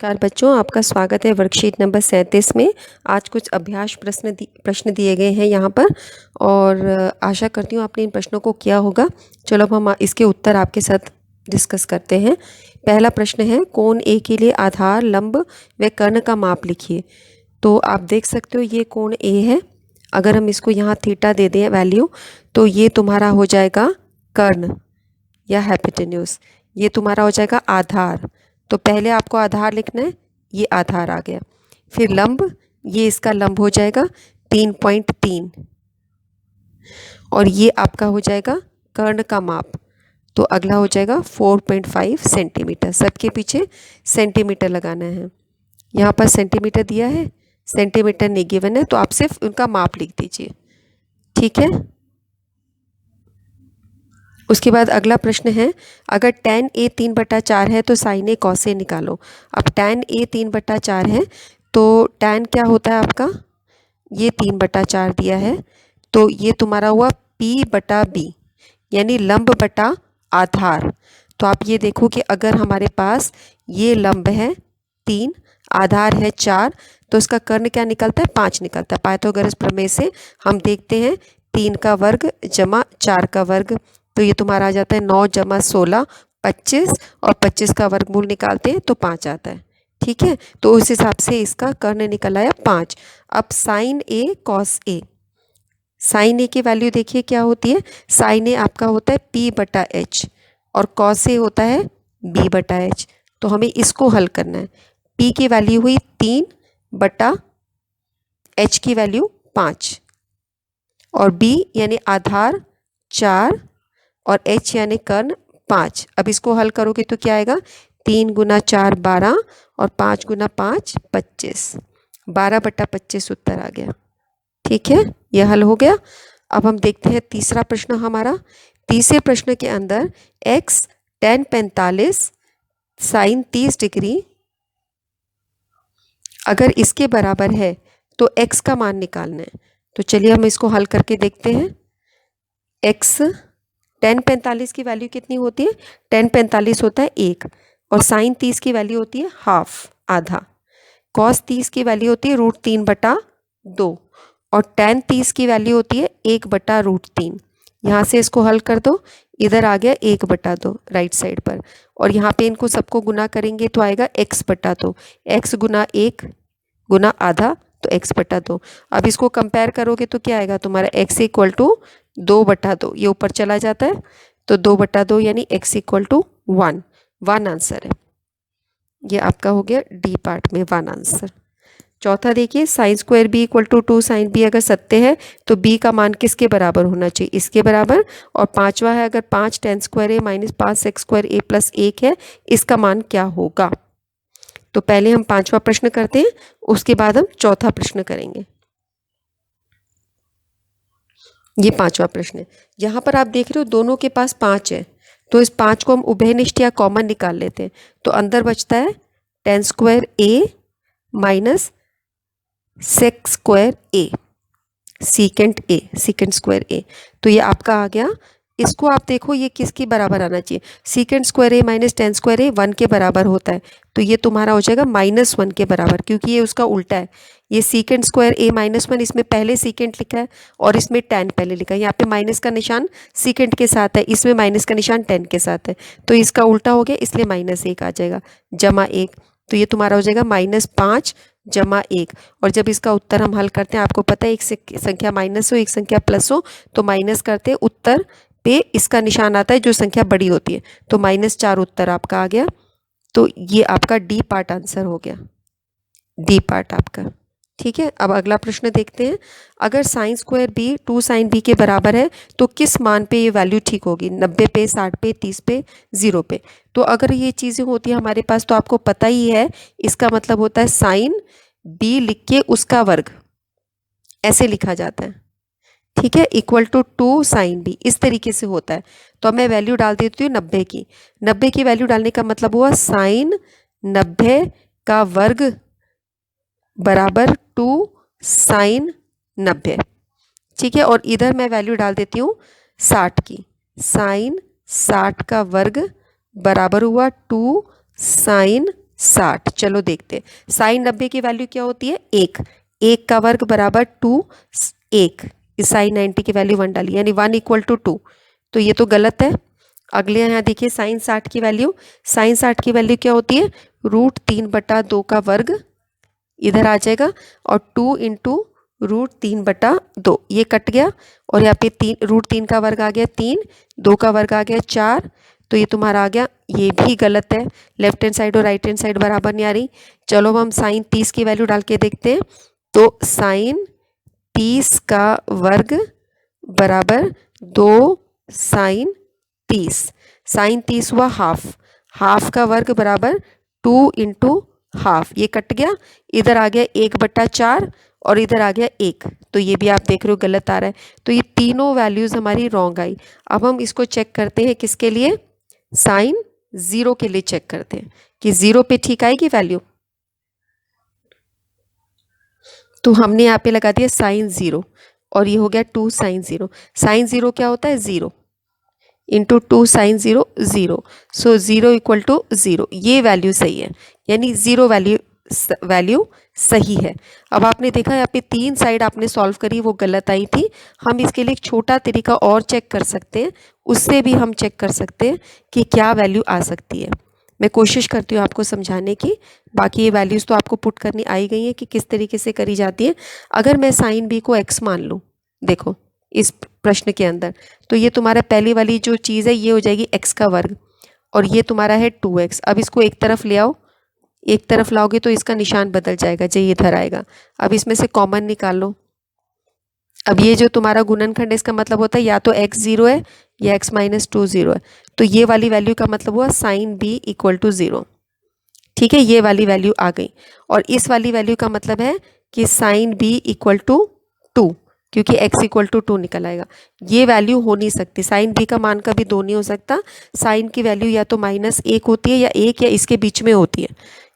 नमस्कार बच्चों, आपका स्वागत है वर्कशीट नंबर 37 में। आज कुछ अभ्यास प्रश्न दिए गए हैं यहाँ पर और आशा करती हूँ आपने इन प्रश्नों को किया होगा। चलो अब हम इसके उत्तर आपके साथ डिस्कस करते हैं। पहला प्रश्न है, कोण ए के लिए आधार, लंब व कर्ण का माप लिखिए। तो आप देख सकते हो ये कोण ए है। अगर हम इसको यहाँ थीटा दे दें वैल्यू, तो ये तुम्हारा हो जाएगा कर्ण या हाइपोटेन्यूज। ये तुम्हारा हो जाएगा आधार। तो पहले आपको आधार लिखना है, ये आधार आ गया। फिर लंब, ये इसका लंब हो जाएगा 3.3 और ये आपका हो जाएगा कर्ण का माप। तो अगला हो जाएगा 4.5 सेंटीमीटर। सबके पीछे सेंटीमीटर लगाना है। यहाँ पर सेंटीमीटर दिया है, सेंटीमीटर नहीं गिवन है, तो आप सिर्फ उनका माप लिख दीजिए। ठीक है। उसके बाद अगला प्रश्न है, अगर tan a 3/4 है तो sin a cos a निकालो। अब tan a 3/4 है तो tan क्या होता है आपका, ये 3/4 दिया है, तो ये तुम्हारा हुआ p/b यानी लंब बटा आधार। तो आप ये देखो कि अगर हमारे पास ये लंब है 3, आधार है 4, तो इसका कर्ण क्या निकलता है, 5 निकलता है। पाइथागोरस प्रमेय से हम देखते हैं 3 का वर्ग जमा 4 का वर्ग, तो ये तुम्हारा आ जाता है 9 जमा 16 25, और 25 का वर्गमूल निकालते हैं तो 5 आता है। ठीक है, तो उस हिसाब से इसका कर्ण निकल आया 5। अब sign A cos A, sign ए की वैल्यू देखिए क्या होती है। साइन ए आपका होता है p/h और कॉस ए होता है b/h। तो हमें इसको हल करना है। p की वैल्यू हुई 3/h की वैल्यू 5 और b यानी आधार 4 और h यानी कर्ण 5। अब इसको हल करोगे तो क्या आएगा, 3 × 4 12 और 5 × 5 25, 12/25 उत्तर आ गया। ठीक है, यह हल हो गया। अब हम देखते हैं तीसरा प्रश्न हमारा। तीसरे प्रश्न के अंदर x tan 45 sin 30 डिग्री अगर इसके बराबर है तो x का मान निकालना है। तो चलिए हम इसको हल करके देखते हैं। x tan 45 की वैल्यू कितनी होती है, tan 45 होता है 1 और sin 30 की वैल्यू होती है हाफ, आधा। cos 30 की वैल्यू होती है √3/2 और tan 30 की वैल्यू होती है 1/√3। यहाँ से इसको हल कर दो, इधर आ गया 1/2 राइट साइड पर, और यहाँ पे इनको सबको गुना करेंगे तो आएगा x/2। x गुना 1 गुना आधा तो x/2। अब इसको कंपेयर करोगे तो क्या आएगा तुम्हारा, x = 2/2, ये ऊपर चला जाता है तो 2/2 यानी x = 1। 1 आंसर है। ये आपका हो गया डी पार्ट में 1 आंसर। चौथा देखिए, sin² b = 2 sin b अगर सत्य है तो b का मान किसके बराबर होना चाहिए, इसके बराबर। और पांचवा है, अगर 5 tan² a - 5 sec² a + 1 है, इसका मान क्या होगा। तो पहले हम पांचवा प्रश्न करते हैं, उसके बाद हम चौथा प्रश्न करेंगे। ये पांचवा प्रश्न है। यहाँ पर आप देख रहे हो दोनों के पास 5 है, तो इस 5 को हम उभयनिष्ठ या कॉमन निकाल लेते हैं। तो अंदर बचता है tan² a - sec² a, secant² a। तो ये आपका आ गया। इसको आप देखो ये किसके बराबर आना चाहिए, secant² a - tan² a 1 के बराबर होता है, तो ये तुम्हारा हो जाएगा -1 के बराबर, क्योंकि ये उसका उल्टा है। ये secant² a - 1, इसमें पहले secant लिखा है और इसमें tan पहले लिखा है। यहाँ पे माइनस का निशान secant के साथ है, इसमें माइनस का निशान tan के साथ है, तो इसका उल्टा हो गया, इसलिए -1 आ जाएगा जमा 1। तो ये तुम्हारा हो जाएगा -5 जमा 1। और जब इसका उत्तर हम हल करते हैं, आपको पता है एक संख्या माइनस हो एक संख्या प्लस हो तो माइनस करते हैं, उत्तर पे इसका निशान आता है जो संख्या बड़ी होती है, तो -4 उत्तर आपका आ गया। तो ये आपका डी पार्ट आंसर हो गया, डी पार्ट आपका। ठीक है, अब अगला प्रश्न देखते हैं। अगर sin² b 2 sin b के बराबर है तो किस मान पे ये वैल्यू ठीक होगी, 90 पे, 60 पे, 30 पे, 0 पे। तो अगर ये चीज़ें होती है हमारे पास तो आपको पता ही है, इसका मतलब होता है sin b लिख के उसका वर्ग, ऐसे लिखा जाता है। ठीक है, = 2 sin b, इस तरीके से होता है। तो अब मैं वैल्यू डाल देती हूँ 90 की। 90 की वैल्यू डालने का मतलब हुआ sin 90 का वर्ग बराबर 2 sin 90। ठीक है, और इधर मैं वैल्यू डाल देती हूँ 60 की। sin 60 का वर्ग बराबर हुआ 2 sin 60। चलो देखते, साइन 90 की वैल्यू क्या होती है, 1। 1 का वर्ग बराबर 2, 1। इस साइन 90 की वैल्यू 1 डाली, यानी 1 इक्वल टू 2। तो ये तो गलत है। अगले यहाँ देखिए साइन 60 की वैल्यू, साइन 60 की वैल्यू क्या होती है, √3/2 का वर्ग इधर आ जाएगा, और 2 इंटू √3/2, ये कट गया, और यहाँ पे √3 का वर्ग आ गया 3, 2 का वर्ग आ गया 4। तो ये तुम्हारा आ गया, ये भी गलत है। लेफ्ट हैंड साइड और राइट हैंड साइड बराबर नहीं आ रही। चलो अब हम साइन 30 की वैल्यू डाल के देखते हैं। तो साइन 30 का वर्ग बराबर 2 साइन 30। साइन 30 हुआ हाफ, हाफ का वर्ग बराबर 2 इंटू हाफ, ये कट गया, इधर आ गया 1/4 और इधर आ गया 1। तो ये भी आप देख रहे हो गलत आ रहा है। तो ये तीनों वैल्यूज हमारी रॉन्ग आई। अब हम इसको चेक करते हैं, किसके लिए, साइन 0 के लिए चेक करते हैं कि 0 पे ठीक आएगी वैल्यू। तो हमने यहाँ पे लगा दिया साइन 0, और ये हो गया 2 साइन 0। साइन 0 क्या होता है, 0 into 2 sine 0, 0। So 0 equal to 0, ये वैल्यू सही है, यानी 0 वैल्यू सही है। अब आपने देखा यहाँ पे 3 साइड आपने सॉल्व करी, वो गलत आई थी। हम इसके लिए एक छोटा तरीका और चेक कर सकते हैं, उससे भी हम चेक कर सकते हैं कि क्या वैल्यू आ सकती है। मैं कोशिश करती हूँ आपको समझाने की। बाकी ये वैल्यूज़ तो आपको पुट करनी आई गई है कि किस तरीके से करी जाती है। अगर मैं साइन बी को x मान लूँ, देखो इस प्रश्न के अंदर, तो ये तुम्हारा पहली वाली जो चीज़ है ये हो जाएगी x का वर्ग, और ये तुम्हारा है 2x। अब इसको एक तरफ ले आओ, एक तरफ लाओगे तो इसका निशान बदल जाएगा, जो इधर आएगा। अब इसमें से कॉमन निकाल लो। अब ये जो तुम्हारा गुणनखंड, इसका मतलब होता है या तो x 0 है या x - 2 0 है। तो ये वाली वैल्यू का मतलब हुआ साइन b इक्वल टू 0। ठीक है, ये वाली वैल्यू आ गई। और इस वाली वैल्यू का मतलब है कि साइन b इक्वल टू 2, क्योंकि x इक्वल टू 2 निकल आएगा। ये वैल्यू हो नहीं सकती, साइन b का मान कभी 2 नहीं हो सकता। साइन की वैल्यू या तो -1 होती है, या 1 या इसके बीच में होती है।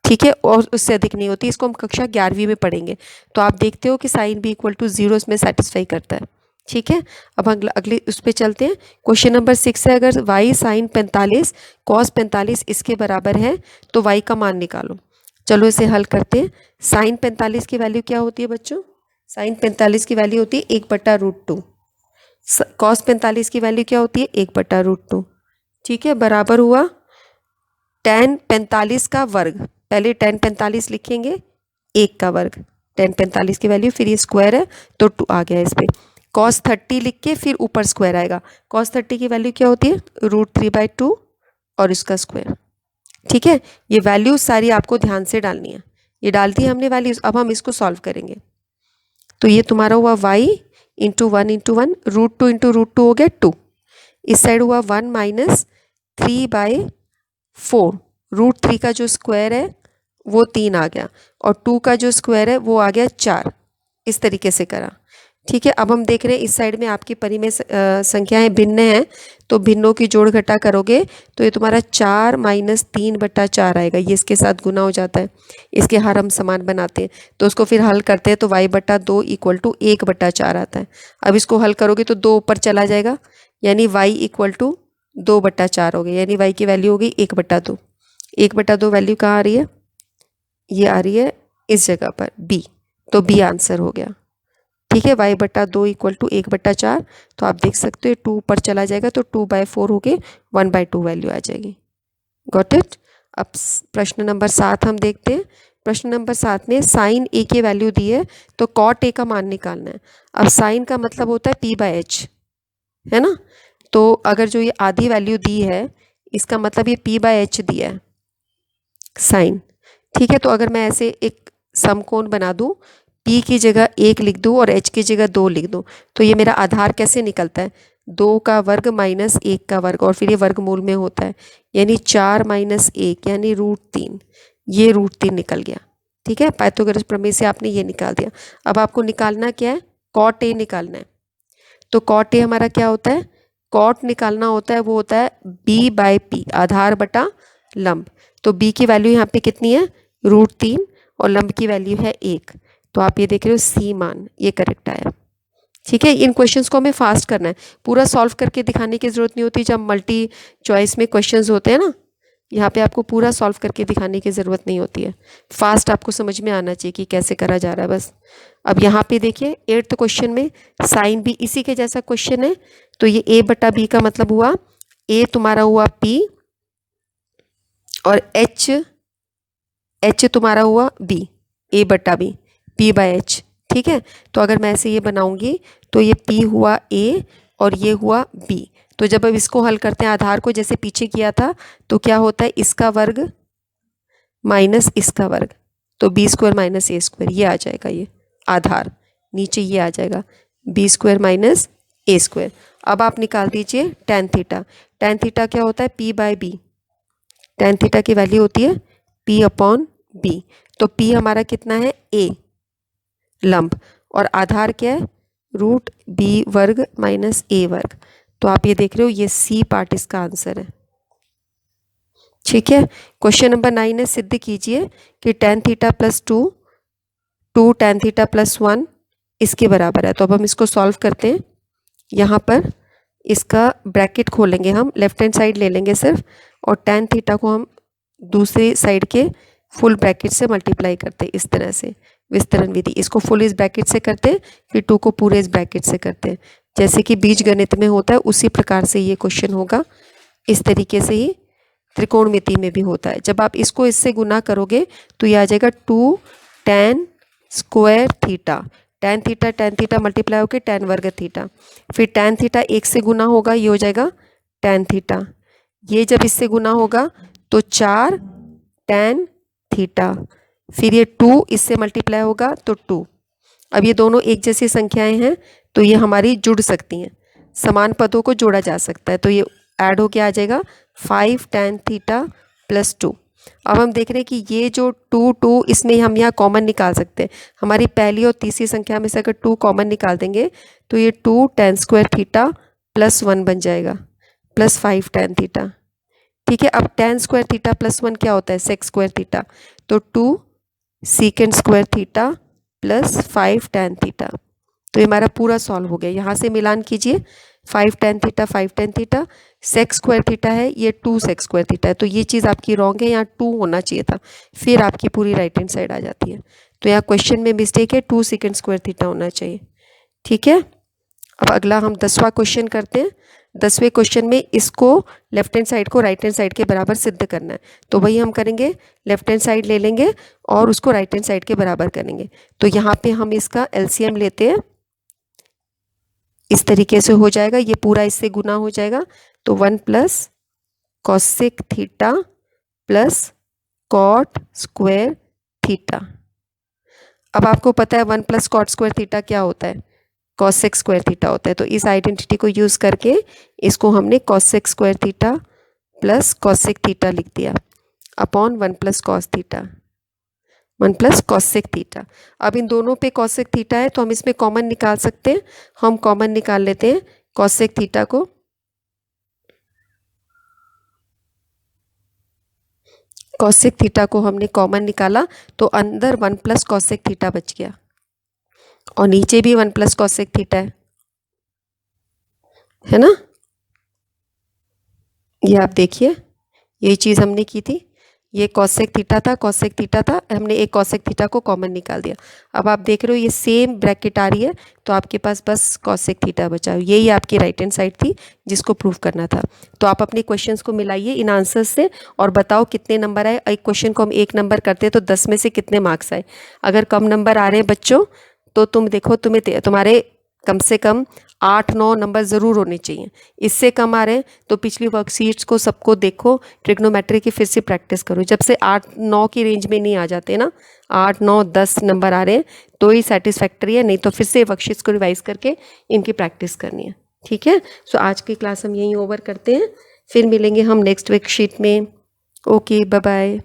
ठीक है, और उससे अधिक नहीं होती। इसको हम कक्षा 11वीं में पढ़ेंगे। तो आप देखते हो कि साइन b इक्वल टू 0 इसमें सेटिस्फाई करता है। ठीक है, अब अगले उस पर चलते हैं। क्वेश्चन नंबर 6 है, अगर y साइन 45 कॉस 45 इसके बराबर है तो y का मान निकालो। चलो इसे हल करते हैं। साइन 45 की वैल्यू क्या होती है बच्चों, साइन 45 की वैल्यू होती है 1/√2। कॉस 45 की वैल्यू क्या होती है, 1/√2। ठीक है, बराबर हुआ tan 45 का वर्ग। पहले tan 45 लिखेंगे, 1 का वर्ग, tan 45 की वैल्यू, फिर ये स्क्वायर है तो 2 आ गया इस पर। cos 30 लिख के फिर ऊपर स्क्वायर आएगा। cos 30 की वैल्यू क्या होती है, √3/2 और इसका स्क्वायर। ठीक है, ये वैल्यूज सारी आपको ध्यान से डालनी है। ये डाल दी हमने वैल्यूज, अब हम इसको सॉल्व करेंगे। तो ये तुम्हारा हुआ y इंटू 1 इंटू 1, √2 इंटू √2 हो गया 2। इस साइड हुआ 1 - 3/4, √3 का जो स्क्वायर है वो 3 आ गया, और 2 का जो स्क्वायर है वो आ गया 4। इस तरीके से करा। ठीक है, अब हम देख रहे हैं इस साइड में आपकी परिमेय संख्याएं भिन्न हैं, तो भिन्नों की जोड़ घटा करोगे तो ये तुम्हारा 4 - 3/4 आएगा। ये इसके साथ गुना हो जाता है, इसके हर हम समान बनाते हैं, तो उसको फिर हल करते हैं तो y/2 इक्वल टू 1/4 आता है। अब इसको हल करोगे तो 2 ऊपर चला जाएगा, यानी y इक्वल टू 2/4 हो गया, यानी y की वैल्यू हो गई 1/2। 1/2 वैल्यू कहाँ आ रही है, ये आ रही है इस जगह पर b, तो b आंसर हो गया। ठीक है, y/2 इक्वल टू 1/4। तो आप देख सकते हो 2 ऊपर चला जाएगा तो 2/4 हो गए, 1/2 वैल्यू आ जाएगी। Got it. अब प्रश्न नंबर 7 हम देखते हैं। प्रश्न नंबर 7 में साइन a की वैल्यू दी है तो कॉट a का मान निकालना है। अब साइन का मतलब होता है p/h, है ना। तो अगर जो ये आधी वैल्यू दी है, इसका मतलब ये p/h दिया है साइन। ठीक है, तो अगर मैं ऐसे एक समकोण बना दूं, p की जगह 1 लिख दूं और h की जगह 2 लिख दूं, तो ये मेरा आधार कैसे निकलता है, 2 का वर्ग माइनस 1 का वर्ग, और फिर ये वर्गमूल में होता है, यानी 4 - 1 यानी √3। ये √3 निकल गया। ठीक है, पाइथागोरस प्रमेय से आपने ये निकाल दिया। अब आपको निकालना क्या है, कॉट a निकालना है। तो कॉट a हमारा क्या होता है, कॉट निकालना होता है वो होता है b/p, आधार बटा लंब। तो b की वैल्यू यहाँ पे कितनी है, √3, और लंब की वैल्यू है 1। तो आप ये देख रहे हो c मान, ये करेक्ट आया। ठीक है, इन क्वेश्चंस को हमें फास्ट करना है, पूरा सॉल्व करके दिखाने की जरूरत नहीं होती। जब मल्टी चॉइस में क्वेश्चंस होते हैं ना, यहाँ पे आपको पूरा सॉल्व करके दिखाने की ज़रूरत नहीं होती है, फास्ट आपको समझ में आना चाहिए कि कैसे करा जा रहा है बस। अब यहाँ पे देखिए 8th क्वेश्चन में साइन बी इसी के जैसा क्वेश्चन है, तो ये a बटा बी का मतलब हुआ a तुम्हारा हुआ p और h तुम्हारा हुआ b, a बटा b, p बाय h। ठीक है, तो अगर मैं ऐसे ये बनाऊंगी तो ये p हुआ a और ये हुआ b। तो जब अब इसको हल करते हैं आधार को जैसे पीछे किया था, तो क्या होता है इसका वर्ग माइनस इसका वर्ग, तो बी स्क्वायर माइनस ए स्क्वायर, ये आ जाएगा ये आधार, नीचे ये आ जाएगा बी स्क्वायर माइनस ए स्क्वायर। अब आप निकाल दीजिए टेन थीटा। टेन थीटा क्या होता है p by B, tan theta की वैल्यू होती है p अपॉन बी। तो p हमारा कितना है a लंब, और आधार क्या है रूट बी वर्ग माइनस ए वर्ग। तो आप ये देख रहे हो ये सी पार्ट इसका आंसर है। ठीक है, क्वेश्चन नंबर 9 है, सिद्ध कीजिए कि tan theta plus 2 tan theta plus 1 इसके बराबर है। तो अब हम इसको सॉल्व करते हैं। यहाँ पर इसका ब्रैकेट खोलेंगे, हम लेफ्ट हैंड साइड ले लेंगे सिर्फ, और टेन थीटा को हम दूसरी साइड के फुल ब्रैकेट से मल्टीप्लाई करते हैं इस तरह से, विस्तरण विधि। इसको फुल इस ब्रैकेट से करते हैं, फिर 2 को पूरे इस ब्रैकेट से करते हैं, जैसे कि बीज गणित में होता है उसी प्रकार से ये क्वेश्चन होगा। इस तरीके से ही त्रिकोणमिति में भी होता है। जब आप इसको इससे गुना करोगे तो ये आ जाएगा 2 ten square theta, tan theta multiply होकर टेन वर्ग थीटा, फिर टेन थीटा 1 से गुना होगा, ये हो जाएगा टेन थीटा। ये जब इससे गुना होगा तो 4 टेन थीटा, फिर ये 2 इससे मल्टीप्लाई होगा तो 2। अब ये दोनों एक जैसी संख्याएं हैं तो ये हमारी जुड़ सकती हैं, समान पदों को जोड़ा जा सकता है, तो ये ऐड होके आ जाएगा 5 टेन थीटा प्लस 2। अब हम देख रहे हैं कि ये जो 2 इसमें हम यहाँ कॉमन निकाल सकते हैं। हमारी पहली और तीसरी संख्या में से अगर 2 कॉमन निकाल देंगे तो ये 2 टेन स्क्वायर थीटा प्लस 1 बन जाएगा, प्लस 5 टेन थीटा। ठीक है, अब टेन स्क्वायर थीटा प्लस 1 क्या होता है सेक स्क्वायर थीटा, तो 2 secant square theta plus 5 tan theta. तो ये हमारा पूरा सॉल्व हो गया। यहाँ से मिलान कीजिए, 5 tan theta sec square theta है, ये 2 सेक स्क्वायर थीटा है, तो ये चीज़ आपकी रॉन्ग है, यहाँ 2 होना चाहिए था, फिर आपकी पूरी राइट हैंड साइड आ जाती है। तो यहाँ क्वेश्चन में मिस्टेक है, 2 सेकेंड स्क्वायर थीटा होना चाहिए। ठीक है, अब अगला हम 10वां क्वेश्चन करते हैं। 10वें क्वेश्चन में इसको लेफ्ट हैंड साइड को राइट हैंड साइड के बराबर सिद्ध करना है, तो वही हम करेंगे, लेफ्ट हैंड साइड ले लेंगे और उसको राइट हैंड साइड के बराबर करेंगे। तो यहाँ पे हम इसका एलसीएम लेते हैं, इस तरीके से हो जाएगा, ये पूरा इससे गुना हो जाएगा, तो 1 plus cosec theta plus cot square theta. अब आपको पता है 1 प्लस कॉट स्क्वायर थीटा क्या होता है, कॉसेक स्क्वायर थीटा होता है। तो इस आइडेंटिटी को यूज़ करके इसको हमने cosec square theta plus cosec theta लिख दिया upon 1 plus cos theta, 1 plus cosec theta. अब इन दोनों पे कॉसेक थीटा है तो हम इसमें कॉमन निकाल सकते हैं, हम कॉमन निकाल लेते हैं कॉसेक थीटा को। कॉसेक थीटा को हमने कॉमन निकाला तो अंदर 1 प्लस कॉसेक थीटा बच गया और नीचे भी 1 प्लस कॉसेक थीटा है ना। ये आप देखिए, यही चीज़ हमने की थी, ये कॉसेक थीटा था, हमने एक कॉसेक थीटा को कॉमन निकाल दिया। अब आप देख रहे हो ये सेम ब्रैकेट आ रही है, तो आपके पास बस कॉसेक थीटा बचा। यही आपकी राइट हैंड साइड थी जिसको प्रूव करना था। तो आप अपने क्वेश्चंस को मिलाइए इन आंसर्स से और बताओ कितने नंबर आए। एक क्वेश्चन को हम 1 नंबर करते हैं तो 10 में से कितने मार्क्स आए। अगर कम नंबर आ रहे हैं बच्चों तो तुम देखो, तुम्हारे कम से कम 8-9 नंबर ज़रूर होने चाहिए। इससे कम आ रहे हैं तो पिछली वर्कशीट्स को सबको देखो, ट्रिग्नोमेट्री की फिर से प्रैक्टिस करो। जब से 8-9 की रेंज में नहीं आ जाते ना, 8-9-10 नंबर आ रहे हैं तो ही सेटिस्फैक्ट्री है, नहीं तो फिर से वर्कशीट्स को रिवाइज करके इनकी प्रैक्टिस करनी है। ठीक है, सो आज की क्लास हम यहीं ओवर करते हैं, फिर मिलेंगे हम नेक्स्ट वर्कशीट में। Okay, bye bye.